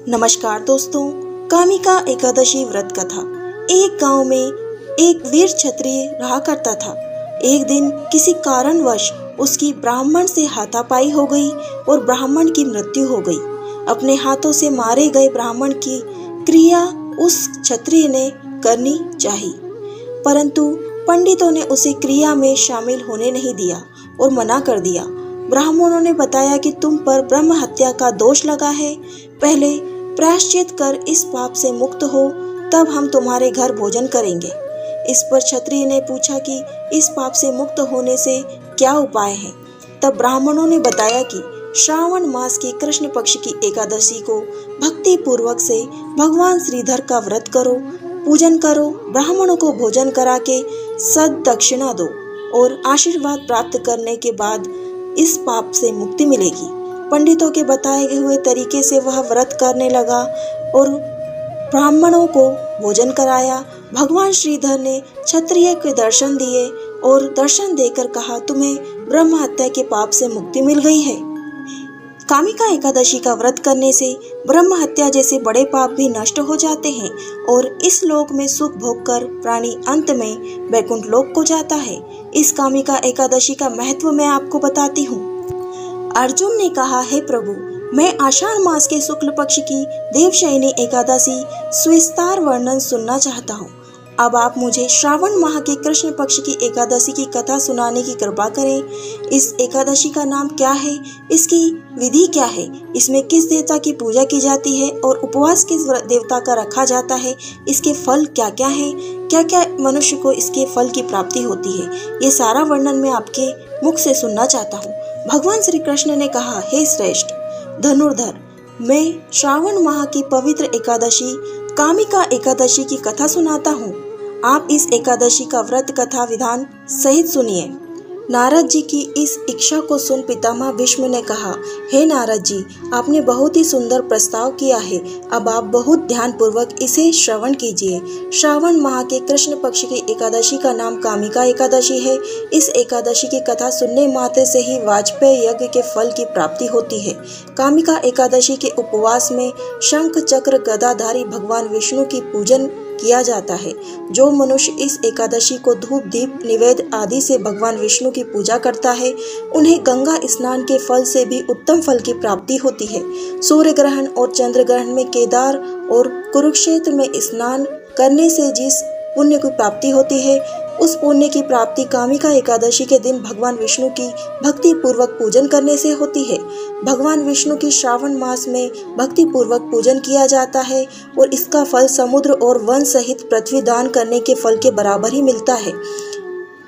नमस्कार दोस्तों, कामिका एकादशी व्रत कथा। एक गांव में एक वीर क्षत्रिय रहा करता था। एक दिन किसी कारणवश उसकी ब्राह्मण से हाथापाई हो गई और ब्राह्मण की मृत्यु हो गई। अपने हाथों से मारे गए ब्राह्मण की क्रिया उस क्षत्रिय ने करनी चाहिए, परंतु पंडितों ने उसे क्रिया में शामिल होने नहीं दिया और मना कर दिया। ब्राह्मणों ने बताया कि तुम पर ब्रह्म हत्या का दोष लगा है, पहले प्रायश्चित कर इस पाप से मुक्त हो, तब हम तुम्हारे घर भोजन करेंगे। इस पर क्षत्रिय ने पूछा कि इस पाप से मुक्त होने से क्या उपाय है। तब ब्राह्मणों ने बताया कि श्रावण मास की कृष्ण पक्ष की एकादशी को भक्ति पूर्वक से भगवान श्रीधर का व्रत करो, पूजन करो, ब्राह्मणों को भोजन करा के सद दक्षिणा दो और आशीर्वाद प्राप्त करने के बाद इस पाप से मुक्ति मिलेगी। पंडितों के बताए हुए तरीके से वह व्रत करने लगा और ब्राह्मणों को भोजन कराया। भगवान श्रीधर ने क्षत्रिय के दर्शन दिए और दर्शन देकर कहा, तुम्हें ब्रह्म हत्या के पाप से मुक्ति मिल गई है। कामिका एकादशी का व्रत करने से ब्रह्म हत्या जैसे बड़े पाप भी नष्ट हो जाते हैं और इस लोक में सुख भोग कर प्राणी अंत में वैकुंठ लोक को जाता है। इस कामिका एकादशी का महत्व मैं आपको बताती हूँ। अर्जुन ने कहा, हे प्रभु, मैं आषाढ़ मास के शुक्ल पक्ष की देवशयनी एकादशी सुविस्तार वर्णन सुनना चाहता हूँ। अब आप मुझे श्रावण माह के कृष्ण पक्ष की एकादशी की कथा सुनाने की कृपा करें। इस एकादशी का नाम क्या है, इसकी विधि क्या है, इसमें किस देवता की पूजा की जाती है और उपवास किस देवता का रखा जाता है, इसके फल क्या क्या है, क्या क्या मनुष्य को इसके फल की प्राप्ति होती है, ये सारा वर्णन मैं आपके मुख से सुनना चाहता हूँ। भगवान श्री कृष्ण ने कहा, हे श्रेष्ठ धनुर्धर, मैं श्रावण माह की पवित्र एकादशी कामिका एकादशी की कथा सुनाता हूँ। आप इस एकादशी का व्रत कथा विधान सहित सुनिए। नारद जी की इस इच्छा को सुन पितामह भीष्म ने कहा, हे नारद जी, आपने बहुत ही सुंदर प्रस्ताव किया है। अब आप बहुत ध्यान पूर्वक इसे श्रवण कीजिए। श्रावण माह के कृष्ण पक्ष की एकादशी का नाम कामिका एकादशी है। इस एकादशी की कथा सुनने मात्र से ही वाजपेय यज्ञ के फल की प्राप्ति होती है। कामिका एकादशी के उपवास में शंख चक्र गदाधारी भगवान विष्णु की पूजन किया जाता है। जो मनुष्य इस एकादशी को धूप दीप निवेद आदि से भगवान विष्णु की पूजा करता है, उन्हें गंगा स्नान के फल से भी उत्तम फल की प्राप्ति होती है। सूर्य ग्रहण और चंद्र ग्रहण में केदार और कुरुक्षेत्र में स्नान करने से जिस पुण्य की प्राप्ति होती है, उस पुण्य की प्राप्ति कामिका एकादशी के दिन भगवान विष्णु की भक्ति पूर्वक पूजन करने से होती है। भगवान विष्णु की श्रावण मास में भक्ति पूर्वक पूजन किया जाता है और इसका फल समुद्र और वन सहित पृथ्वी दान करने के फल के बराबर ही मिलता है।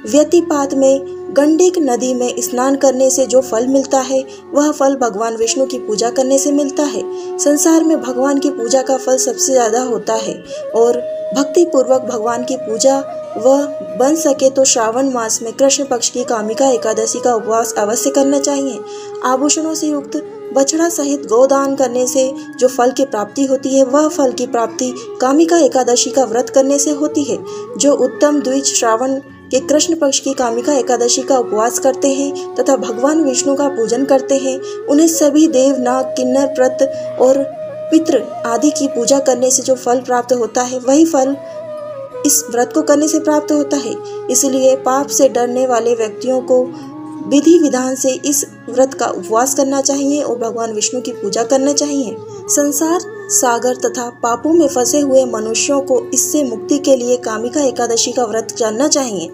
व्यतिपात में गंडक नदी में स्नान करने से जो फल मिलता है, वह फल भगवान विष्णु की पूजा करने से मिलता है। संसार में भगवान की पूजा का फल सबसे ज्यादा होता है और भक्ति पूर्वक भगवान की पूजा वह बन सके तो श्रावण मास में कृष्ण पक्ष की कामिका एकादशी का उपवास अवश्य करना चाहिए। आभूषणों से युक्त बछड़ा सहित गोदान करने से जो फल की प्राप्ति होती है, वह फल की प्राप्ति कामिका एकादशी का व्रत करने से होती है। जो उत्तम द्विज श्रावण के कृष्ण पक्ष की कामिका एकादशी का उपवास करते हैं तथा भगवान विष्णु का पूजन करते हैं, उन्हें सभी देव नाग किन्नर प्रत और पितृ आदि की पूजा करने से जो फल प्राप्त होता है, वही फल इस व्रत को करने से प्राप्त होता है। इसलिए पाप से डरने वाले व्यक्तियों को विधि विधान से इस व्रत का उपवास करना चाहिए और भगवान विष्णु की पूजा करना चाहिए। संसार सागर तथा पापों में फंसे हुए मनुष्यों को इससे मुक्ति के लिए कामिका एकादशी का व्रत करना चाहिए।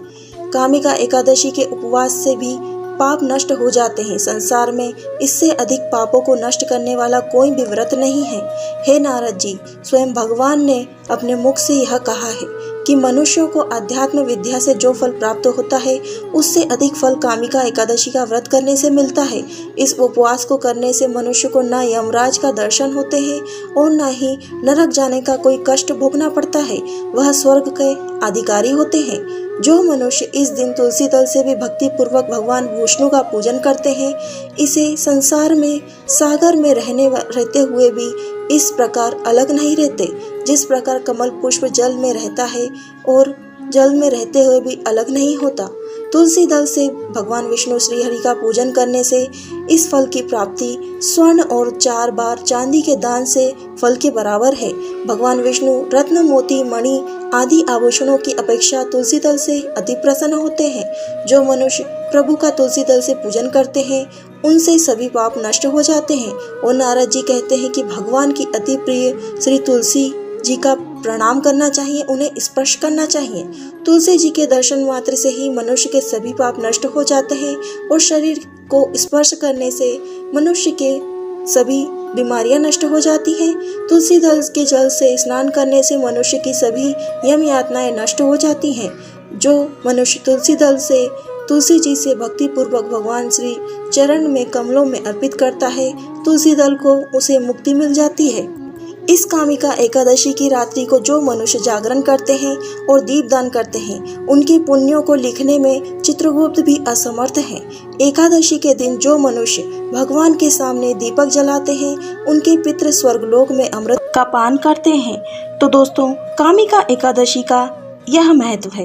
कामिका एकादशी के उपवास से भी पाप नष्ट हो जाते हैं। संसार में इससे अधिक पापों को नष्ट करने वाला कोई भी व्रत नहीं है। हे नारद जी, स्वयं भगवान ने अपने मुख से यह कहा है कि मनुष्यों को अध्यात्म विद्या से जो फल प्राप्त होता है, उससे अधिक फल कामिका एकादशी का व्रत करने से मिलता है। इस उपवास को करने से मनुष्य को न यमराज का दर्शन होते हैं और न ही नरक जाने का कोई कष्ट भोगना पड़ता है। वह स्वर्ग के अधिकारी होते हैं। जो मनुष्य इस दिन तुलसी दल से भी भक्ति पूर्वक भगवान विष्णु का पूजन करते हैं, इसे संसार में सागर में रहते हुए भी इस प्रकार अलग नहीं रहते। जिस प्रकार कमल पुष्प जल में रहता है और जल में रहते हुए भी अलग नहीं होता, तुलसी दल से भगवान विष्णु श्री हरि का पूजन करने से इस फल की प्राप्ति स्वर्ण और 4 बार चांदी के दान से फल के बराबर है। भगवान विष्णु रत्न, मोती, मणि आदि आभूषणों की अपेक्षा तुलसी दल से अति प्रसन्न होते हैं। जो मनुष्य प्रभु का तुलसी दल से पूजन करते हैं उनसे सभी पाप नष्ट हो जाते हैं। और नारद जी कहते हैं कि भगवान की अति प्रिय श्री तुलसी जी का प्रणाम करना चाहिए, उन्हें स्पर्श करना चाहिए। तुलसी जी के दर्शन मात्र से ही मनुष्य के सभी पाप नष्ट हो जाते हैं और शरीर को स्पर्श करने से मनुष्य के सभी बीमारियां नष्ट हो जाती हैं। तुलसी दल के जल से स्नान करने से मनुष्य की सभी यम यातनाएं नष्ट हो जाती हैं। जो मनुष्य तुलसी दल से तुलसी जी से भक्ति पूर्वक भगवान श्री चरण में कमलों में अर्पित करता है, तुलसी दल को उसे मुक्ति मिल जाती है। इस कामिका एकादशी की रात्रि को जो मनुष्य जागरण करते हैं और दीपदान करते हैं, उनके पुण्यों को लिखने में चित्रगुप्त भी असमर्थ हैं। एकादशी के दिन जो मनुष्य भगवान के सामने दीपक जलाते हैं, उनके पितृ स्वर्गलोक में अमृत का पान करते हैं। तो दोस्तों, कामिका एकादशी का यह महत्व है।